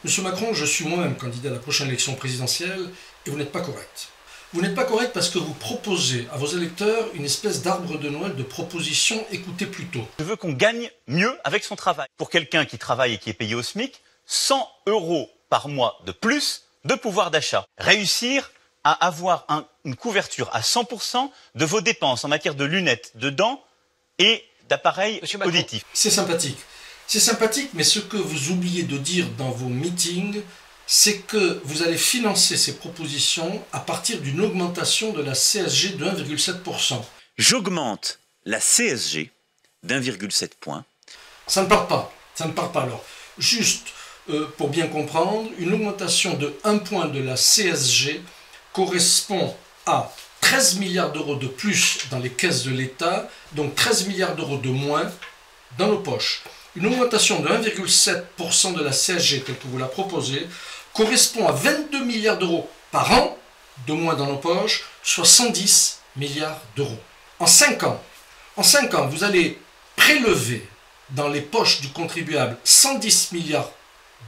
Monsieur Macron, je suis moi-même candidat à la prochaine élection présidentielle et vous n'êtes pas correct. Vous n'êtes pas correct parce que vous proposez à vos électeurs une espèce d'arbre de Noël de propositions, écoutez plutôt. Je veux qu'on gagne mieux avec son travail. Pour quelqu'un qui travaille et qui est payé au SMIC, 100 € par mois de plus de pouvoir d'achat. Réussir à avoir une couverture à 100% de vos dépenses en matière de lunettes, de dents et d'appareils auditifs. C'est sympathique. C'est sympathique, mais ce que vous oubliez de dire dans vos meetings, c'est que vous allez financer ces propositions à partir d'une augmentation de la CSG de 1,7%. J'augmente la CSG d'1,7 point. Ça ne part pas. Ça ne part pas alors. Juste pour bien comprendre, une augmentation de 1 point de la CSG correspond à 13 milliards d'euros de plus dans les caisses de l'État, donc 13 milliards d'euros de moins dans nos poches. Une augmentation de 1,7% de la CSG telle que vous la proposez correspond à 22 milliards d'euros par an de moins dans nos poches, soit 110 milliards d'euros. En 5 ans, vous allez prélever dans les poches du contribuable 110 milliards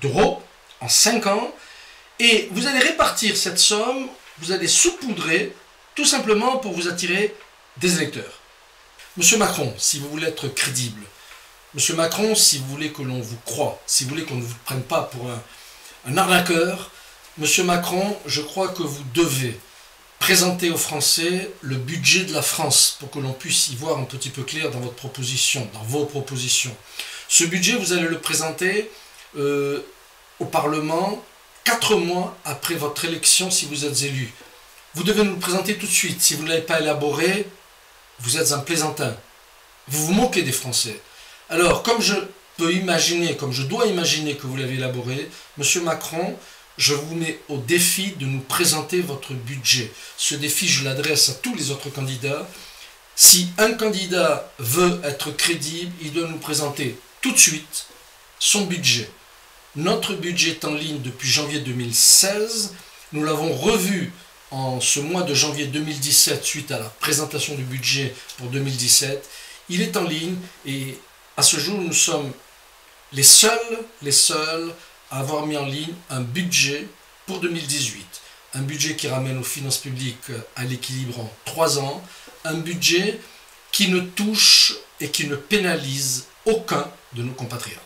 d'euros en 5 ans et vous allez répartir cette somme, vous allez saupoudrer tout simplement pour vous attirer des électeurs. Monsieur Macron, si vous voulez être crédible, Monsieur Macron, si vous voulez que l'on vous croie, si vous voulez qu'on ne vous prenne pas pour un arnaqueur, Monsieur Macron, je crois que vous devez présenter aux Français le budget de la France pour que l'on puisse y voir un petit peu clair dans votre proposition, dans vos propositions. Ce budget, vous allez le présenter au Parlement 4 mois après votre élection si vous êtes élu. Vous devez nous le présenter tout de suite. Si vous ne l'avez pas élaboré, vous êtes un plaisantin. Vous vous moquez des Français. Alors, comme je peux imaginer, comme je dois imaginer que vous l'avez élaboré, Monsieur Macron, je vous mets au défi de nous présenter votre budget. Ce défi, je l'adresse à tous les autres candidats. Si un candidat veut être crédible, il doit nous présenter tout de suite son budget. Notre budget est en ligne depuis janvier 2016. Nous l'avons revu en ce mois de janvier 2017 suite à la présentation du budget pour 2017. Il est en ligne et à ce jour, nous sommes les seuls à avoir mis en ligne un budget pour 2018. Un budget qui ramène aux finances publiques à l'équilibre en 3 ans. Un budget qui ne touche et qui ne pénalise aucun de nos compatriotes.